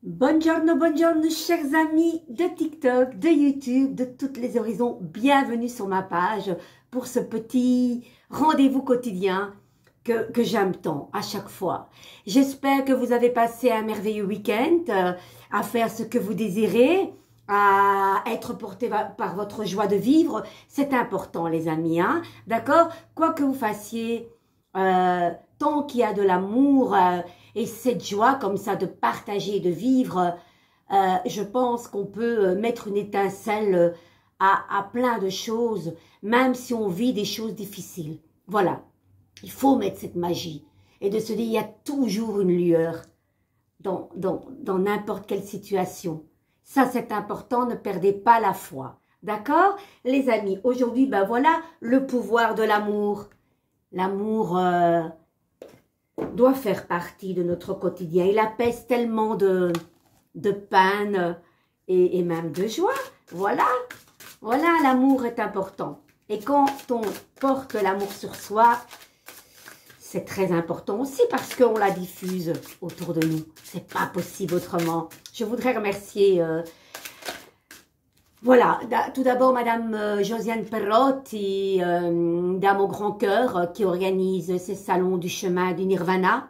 Buongiorno, buongiorno, chers amis de TikTok, de YouTube, de toutes les horizons. Bienvenue sur ma page pour ce petit rendez-vous quotidien que j'aime tant à chaque fois. J'espère que vous avez passé un merveilleux week-end à faire ce que vous désirez, à être porté par votre joie de vivre. C'est important les amis, hein? D'accord? Quoi que vous fassiez, tant qu'il y a de l'amour et cette joie comme ça de partager, de vivre, je pense qu'on peut mettre une étincelle à plein de choses, même si on vit des choses difficiles. Voilà, il faut mettre cette magie et de se dire il y a toujours une lueur dans n'importe quelle situation. Ça c'est important, ne perdez pas la foi. D'accord les amis? Aujourd'hui, ben voilà, le pouvoir de l'amour. L'amour doit faire partie de notre quotidien. Il apaise tellement de peine et même de joie. Voilà, voilà, l'amour est important. Et quand on porte l'amour sur soi, c'est très important aussi parce qu'on la diffuse autour de nous. C'est pas possible autrement. Je voudrais remercier... voilà, tout d'abord Madame Josiane Perrotti, Dame au Grand Cœur, qui organise ces salons du chemin du Nirvana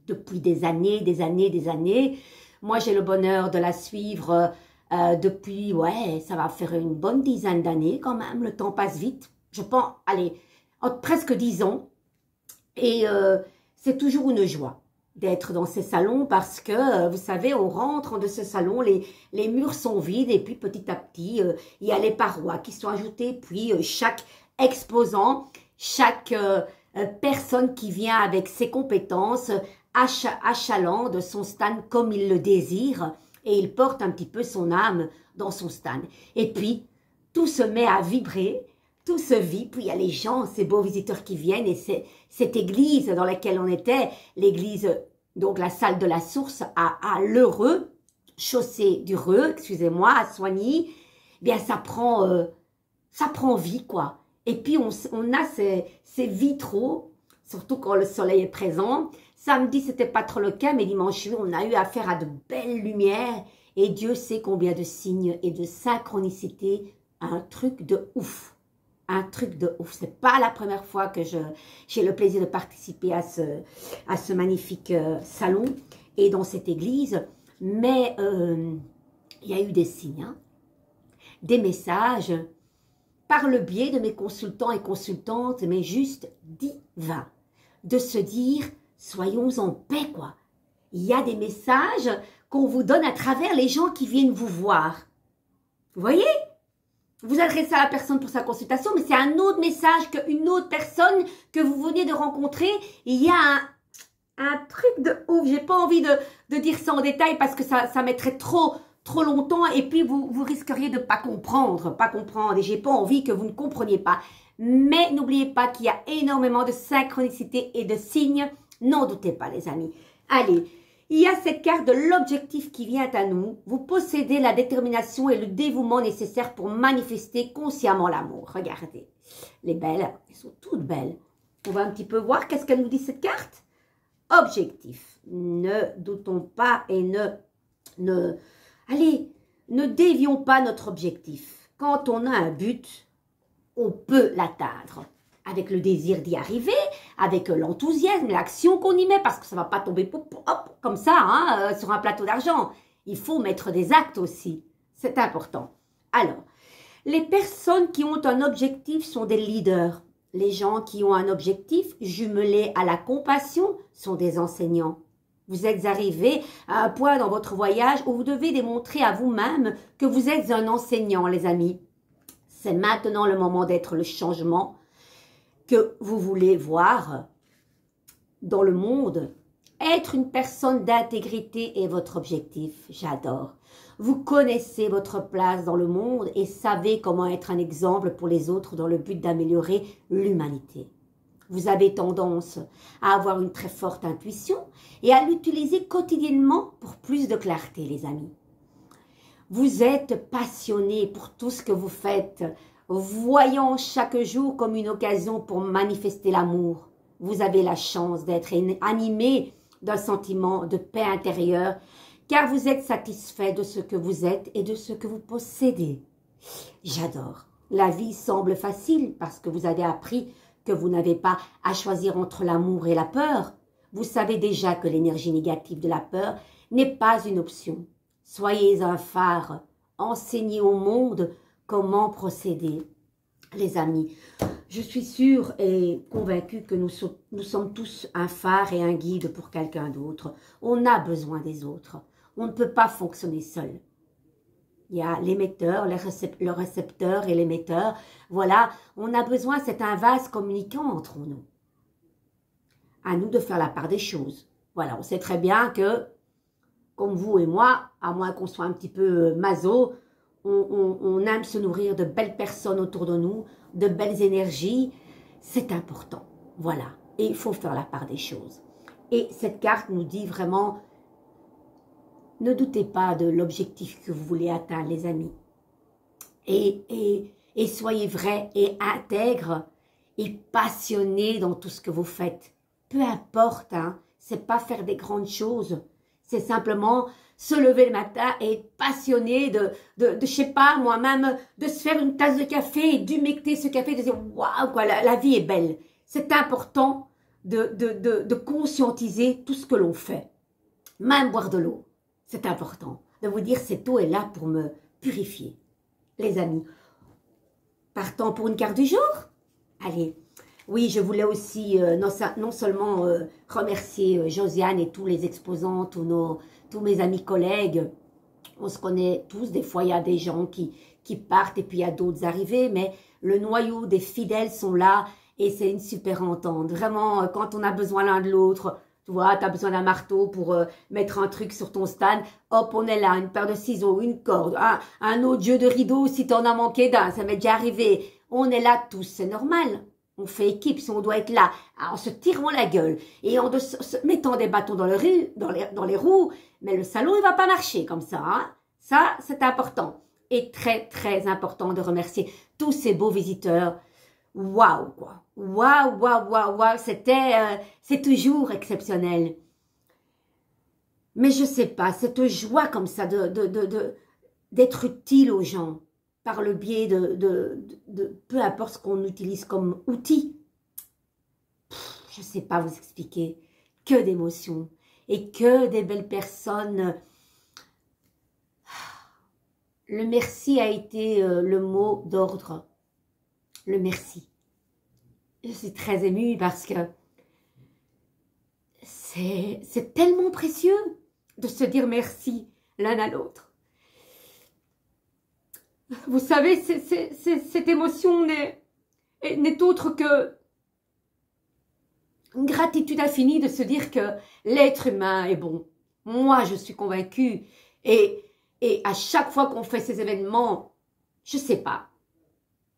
depuis des années, des années, des années. Moi, j'ai le bonheur de la suivre depuis, ouais, ça va faire une bonne dizaine d'années quand même. Le temps passe vite. Je pense, allez, presque 10 ans. Et c'est toujours une joie d'être dans ces salons parce que, vous savez, on rentre de ce salon, les murs sont vides et puis petit à petit, il y a les parois qui sont ajoutées, puis chaque exposant, chaque personne qui vient avec ses compétences achalandre son stand comme il le désire et il porte un petit peu son âme dans son stand. Et puis, tout se met à vibrer, tout se vit, puis il y a les gens, ces beaux visiteurs qui viennent et cette église dans laquelle on était, l'église, donc la salle de la source à l'Heureux, chaussée du Reux, excusez-moi, à Soigny, eh bien ça prend vie quoi. Et puis on a ces vitraux, surtout quand le soleil est présent. Samedi c'était pas trop le cas, mais dimanche on a eu affaire à de belles lumières et Dieu sait combien de signes et de synchronicité, un truc de ouf. Un truc de ouf. C'est pas la première fois que j'ai le plaisir de participer à ce magnifique salon et dans cette église. Mais il y a eu des signes, hein, des messages par le biais de mes consultants et consultantes, mais juste divins. De se dire, soyons en paix, quoi. Il y a des messages qu'on vous donne à travers les gens qui viennent vous voir. Vous voyez? Vous adressez à la personne pour sa consultation, mais c'est un autre message qu'une autre personne que vous venez de rencontrer. Il y a un truc de ouf. J'ai pas envie de dire ça en détail parce que ça mettrait trop longtemps et puis vous risqueriez de pas comprendre. Et j'ai pas envie que vous ne compreniez pas. Mais n'oubliez pas qu'il y a énormément de synchronicité et de signes. N'en doutez pas les amis. Allez. Il y a cette carte de l'objectif qui vient à nous. Vous possédez la détermination et le dévouement nécessaires pour manifester consciemment l'amour. Regardez, les belles, elles sont toutes belles. On va un petit peu voir qu'est-ce qu'elle nous dit cette carte. Objectif. Ne doutons pas et allez, ne dévions pas notre objectif. Quand on a un but, on peut l'atteindre. Avec le désir d'y arriver, avec l'enthousiasme, l'action qu'on y met, parce que ça ne va pas tomber hop, comme ça, hein, sur un plateau d'argent. Il faut mettre des actes aussi. C'est important. Alors, les personnes qui ont un objectif sont des leaders. Les gens qui ont un objectif jumelé à la compassion sont des enseignants. Vous êtes arrivé à un point dans votre voyage où vous devez démontrer à vous-même que vous êtes un enseignant, les amis. C'est maintenant le moment d'être le changement que vous voulez voir dans le monde. Être une personne d'intégrité est votre objectif. J'adore. Vous connaissez votre place dans le monde et savez comment être un exemple pour les autres dans le but d'améliorer l'humanité. Vous avez tendance à avoir une très forte intuition et à l'utiliser quotidiennement pour plus de clarté, les amis. Vous êtes passionné pour tout ce que vous faites, voyant chaque jour comme une occasion pour manifester l'amour. Vous avez la chance d'être animé d'un sentiment de paix intérieure car vous êtes satisfait de ce que vous êtes et de ce que vous possédez. J'adore. La vie semble facile parce que vous avez appris que vous n'avez pas à choisir entre l'amour et la peur. Vous savez déjà que l'énergie négative de la peur n'est pas une option. Soyez un phare. Enseignez au monde comment procéder. Les amis, je suis sûre et convaincue que nous sommes tous un phare et un guide pour quelqu'un d'autre. On a besoin des autres. On ne peut pas fonctionner seul. Il y a l'émetteur, le récepteur et l'émetteur. Voilà, on a besoin, c'est un vase communicant entre nous. À nous de faire la part des choses. Voilà, on sait très bien que, comme vous et moi, à moins qu'on soit un petit peu maso, on aime se nourrir de belles personnes autour de nous, de belles énergies. C'est important. Voilà, et il faut faire la part des choses. Et cette carte nous dit vraiment... Ne doutez pas de l'objectif que vous voulez atteindre, les amis. Et soyez vrais et intègres et passionnés dans tout ce que vous faites. Peu importe, hein, c'est pas faire des grandes choses. C'est simplement se lever le matin et être passionné je sais pas, moi-même, de se faire une tasse de café et d'humecter ce café, de dire waouh, quoi, la vie est belle. C'est important de conscientiser tout ce que l'on fait. Même boire de l'eau. C'est important de vous dire cette eau est là pour me purifier. Les amis, partons pour une carte du jour. Allez, oui, je voulais aussi non seulement remercier Josiane et tous les exposants, tous mes amis collègues. On se connaît tous, des fois il y a des gens qui partent et puis il y a d'autres arrivés, mais le noyau des fidèles sont là et c'est une super entente. Vraiment, quand on a besoin l'un de l'autre... Tu vois, tu as besoin d'un marteau pour mettre un truc sur ton stand. Hop, on est là, une paire de ciseaux, une corde, un autre jeu de rideau si tu en as manqué d'un. Ça m'est déjà arrivé. On est là tous, c'est normal. On fait équipe si on doit être là. En se tirant la gueule et en se mettant des bâtons dans les roues. Mais le salon, il va pas marcher comme ça. Hein. Ça, c'est important. Et très, très important de remercier tous ces beaux visiteurs. Waouh, quoi. Waouh, waouh, waouh, waouh. C'est toujours exceptionnel. Mais je sais pas, cette joie comme ça d'être utile aux gens par le biais de peu importe ce qu'on utilise comme outil. Je sais pas vous expliquer. Que d'émotions et que des belles personnes. Le merci a été le mot d'ordre. Le merci. Je suis très émue parce que c'est tellement précieux de se dire merci l'un à l'autre. Vous savez, cette émotion n'est autre que une gratitude infinie de se dire que l'être humain est bon. Moi, je suis convaincue. Et à chaque fois qu'on fait ces événements, je sais pas.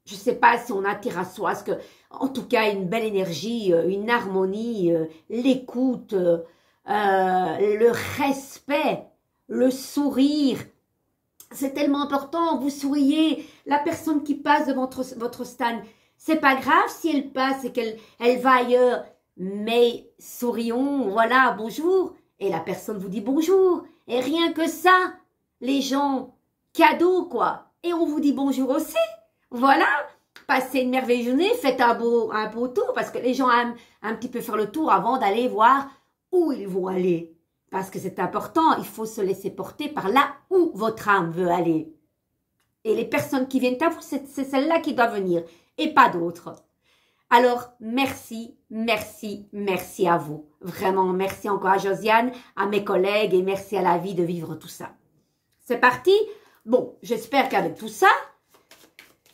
Je ne sais pas si on attire à soi, parce que, en tout cas, une belle énergie, une harmonie, l'écoute, le respect, le sourire. C'est tellement important, vous souriez, la personne qui passe devant votre stand, c'est pas grave si elle passe et qu'elle va ailleurs, mais sourions, voilà, bonjour, et la personne vous dit bonjour, et rien que ça, les gens, cadeau quoi, et on vous dit bonjour aussi. Voilà, passez une merveilleuse journée, faites un beau tour, parce que les gens aiment un petit peu faire le tour avant d'aller voir où ils vont aller. Parce que c'est important, il faut se laisser porter par là où votre âme veut aller. Et les personnes qui viennent à vous, c'est celles-là qui doivent venir, et pas d'autres. Alors, merci, merci, merci à vous. Vraiment, merci encore à Josiane, à mes collègues, et merci à la vie de vivre tout ça. C'est parti. Bon, j'espère qu'avec tout ça,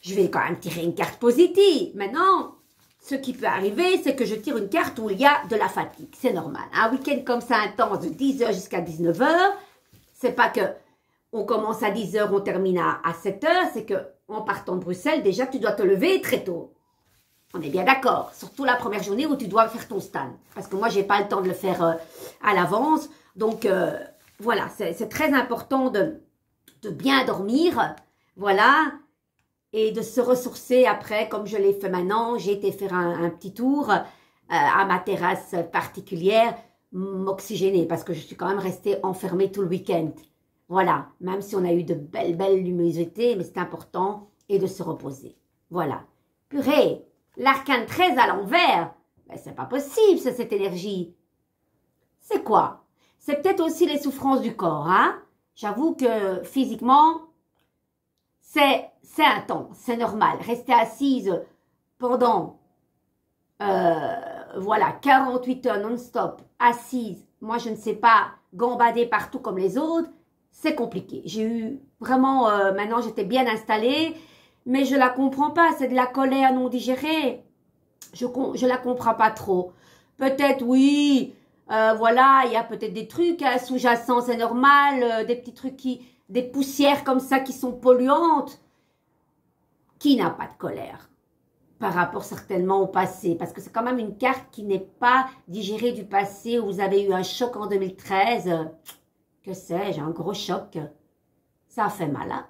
je vais quand même tirer une carte positive. Maintenant, ce qui peut arriver, c'est que je tire une carte où il y a de la fatigue. C'est normal. Un week-end comme ça intense de 10h jusqu'à 19h, c'est pas que on commence à 10h, on termine à 7h, c'est que en partant de Bruxelles, déjà, tu dois te lever très tôt. On est bien d'accord. Surtout la première journée où tu dois faire ton stand. Parce que moi, j'ai pas le temps de le faire à l'avance. Donc, voilà, c'est très important de bien dormir. Voilà. Et de se ressourcer après, comme je l'ai fait maintenant. J'ai été faire un petit tour à ma terrasse particulière. m'oxygéner parce que je suis quand même restée enfermée tout le week-end. Voilà, même si on a eu de belles luminosités, mais c'est important et de se reposer. Voilà. Purée, l'arcane 13 à l'envers, ben, c'est pas possible, cette énergie. C'est quoi? C'est peut-être aussi les souffrances du corps, hein? J'avoue que physiquement, c'est intense, c'est normal. Rester assise pendant, voilà, 48 heures non-stop, assise, moi je ne sais pas, gambader partout comme les autres, c'est compliqué. J'ai eu vraiment, maintenant j'étais bien installée, mais je la comprends pas, c'est de la colère non digérée. Je la comprends pas trop. Peut-être oui, voilà, il y a peut-être des trucs hein, sous-jacents, c'est normal, des petits trucs des poussières comme ça qui sont polluantes. Qui n'a pas de colère par rapport certainement au passé? Parce que c'est quand même une carte qui n'est pas digérée du passé où vous avez eu un choc en 2013. Que sais-je, un gros choc. Ça a fait mal, hein?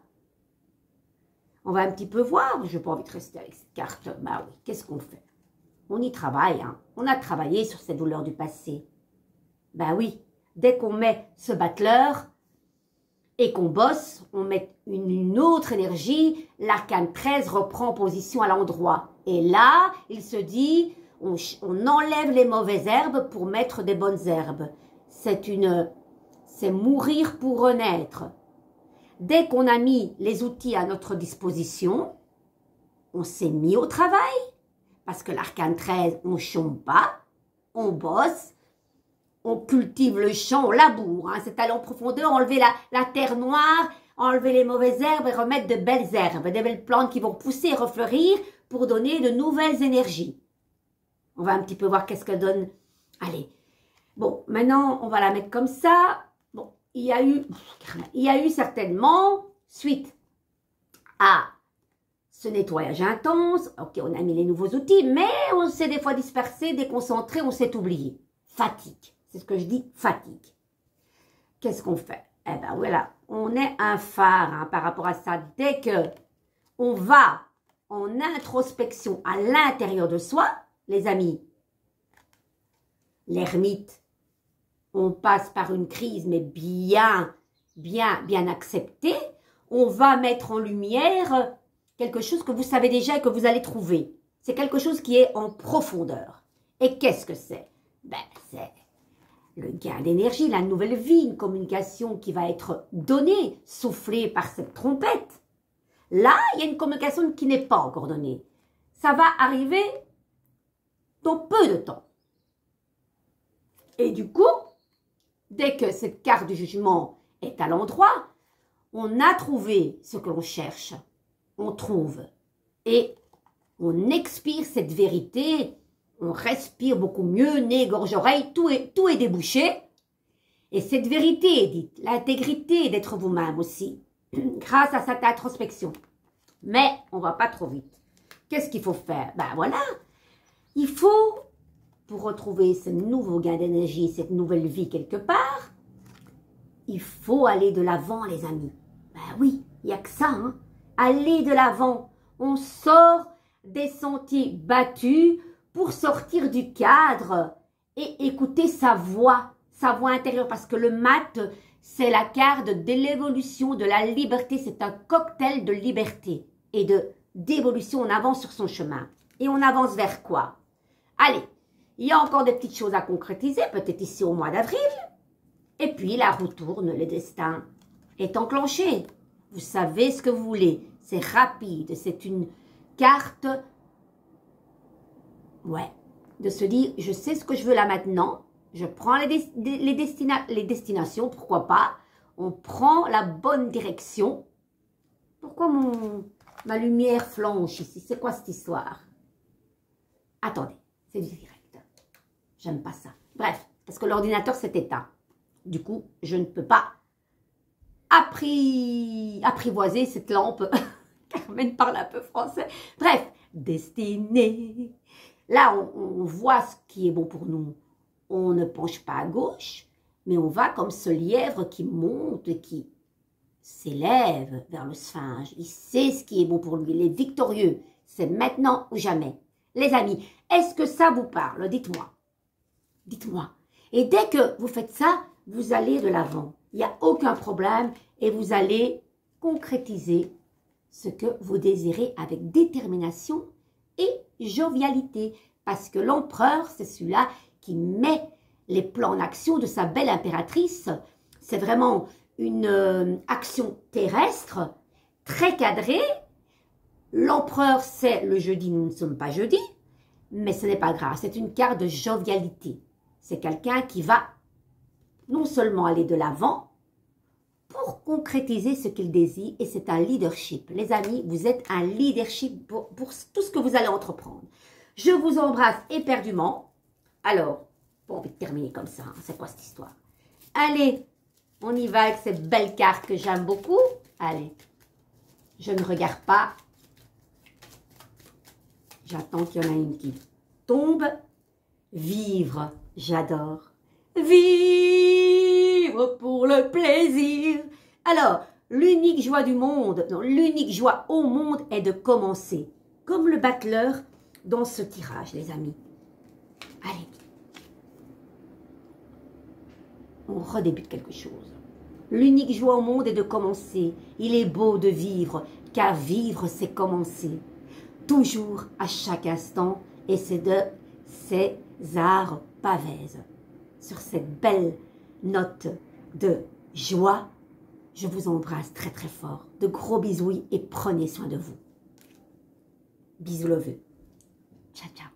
On va un petit peu voir. Je n'ai pas envie de rester avec cette carte. Bah oui, qu'est-ce qu'on fait? On y travaille, hein. On a travaillé sur ces douleurs du passé. Ben oui, dès qu'on met ce battleur et qu'on bosse, on met une autre énergie, l'arcane 13 reprend position à l'endroit. Et là, il se dit, on enlève les mauvaises herbes pour mettre des bonnes herbes. C'est mourir pour renaître. Dès qu'on a mis les outils à notre disposition, on s'est mis au travail. Parce que l'arcane 13, on ne chôme pas, on bosse, on cultive le champ, on laboure. Hein, c'est aller en profondeur, enlever la terre noire, enlever les mauvaises herbes et remettre de belles herbes, des belles plantes qui vont pousser et refleurir pour donner de nouvelles énergies. On va un petit peu voir qu'est-ce qu'elle donne. Allez, bon, maintenant, on va la mettre comme ça. Bon, il y a eu certainement, suite à ce nettoyage intense, ok, on a mis les nouveaux outils, mais on s'est des fois dispersé, déconcentré, on s'est oublié. Fatigue, c'est ce que je dis, fatigue. Qu'est-ce qu'on fait? Eh ben voilà, on est un phare hein, par rapport à ça. Dès que on va en introspection à l'intérieur de soi, les amis, l'ermite, on passe par une crise, mais bien acceptée, on va mettre en lumière quelque chose que vous savez déjà et que vous allez trouver. C'est quelque chose qui est en profondeur. Et qu'est-ce que c'est? Ben, c'est le gain d'énergie, la nouvelle vie, une communication qui va être donnée, soufflée par cette trompette. Là, il y a une communication qui n'est pas encore donnée. Ça va arriver dans peu de temps. Et du coup, dès que cette carte du jugement est à l'endroit, on a trouvé ce que l'on cherche. On trouve. Et on expire cette vérité. On respire beaucoup mieux, nez, gorge, oreille, tout est débouché. Et cette vérité est dite, l'intégrité d'être vous-même aussi, grâce à cette introspection. Mais on ne va pas trop vite. Qu'est-ce qu'il faut faire? Ben voilà, il faut, pour retrouver ce nouveau gain d'énergie, cette nouvelle vie quelque part, il faut aller de l'avant, les amis. Ben oui, il n'y a que ça, hein. Aller de l'avant. On sort des sentiers battus pour sortir du cadre et écouter sa voix intérieure. Parce que le mat, c'est la carte de l'évolution, de la liberté. C'est un cocktail de liberté et d'évolution. On avance sur son chemin. Et on avance vers quoi? Allez, il y a encore des petites choses à concrétiser, peut-être ici au mois d'avril. Et puis la roue tourne, le destin est enclenché. Vous savez ce que vous voulez. C'est rapide. C'est une carte, ouais, de se dire, je sais ce que je veux là maintenant. Je prends les destinations, pourquoi pas. On prend la bonne direction. Pourquoi ma lumière flanche ici? C'est quoi cette histoire? Attendez, c'est du direct. J'aime pas ça. Bref, parce que l'ordinateur s'est éteint. Du coup, je ne peux pas apprivoiser cette lampe. Carmen parle un peu français. Bref, destinée. Là, on voit ce qui est bon pour nous. On ne penche pas à gauche, mais on va comme ce lièvre qui monte et qui s'élève vers le sphinge. Il sait ce qui est bon pour lui. Il est victorieux. C'est maintenant ou jamais. Les amis, est-ce que ça vous parle? Dites-moi. Dites-moi. Et dès que vous faites ça, vous allez de l'avant. Il n'y a aucun problème et vous allez concrétiser ce que vous désirez avec détermination et jovialité. Parce que l'empereur, c'est celui-là qui met les plans en action de sa belle impératrice. C'est vraiment une action terrestre, très cadrée. L'empereur, c'est le jeudi, nous ne sommes pas jeudi, mais ce n'est pas grave, c'est une carte de jovialité. C'est quelqu'un qui va non seulement aller de l'avant pour concrétiser ce qu'il désire, et c'est un leadership. Les amis, vous êtes un leadership pour tout ce que vous allez entreprendre. Je vous embrasse éperdument. Alors, pas envie de terminer comme ça, hein, c'est quoi cette histoire? Allez, on y va avec ces belles cartes que j'aime beaucoup. Allez, je ne regarde pas. J'attends qu'il y en a une qui tombe. Vivre, j'adore. Vivre pour le plaisir. Alors, l'unique joie du monde, non, l'unique joie au monde est de commencer. Comme le battleur dans ce tirage, les amis. Allez. On redébute quelque chose. L'unique joie au monde est de commencer. Il est beau de vivre, car vivre, c'est commencer. Toujours, à chaque instant, et c'est de César Pavese. Sur cette belle note de joie, je vous embrasse très très fort. De gros bisous et prenez soin de vous. Bisous loveux. Ciao, ciao.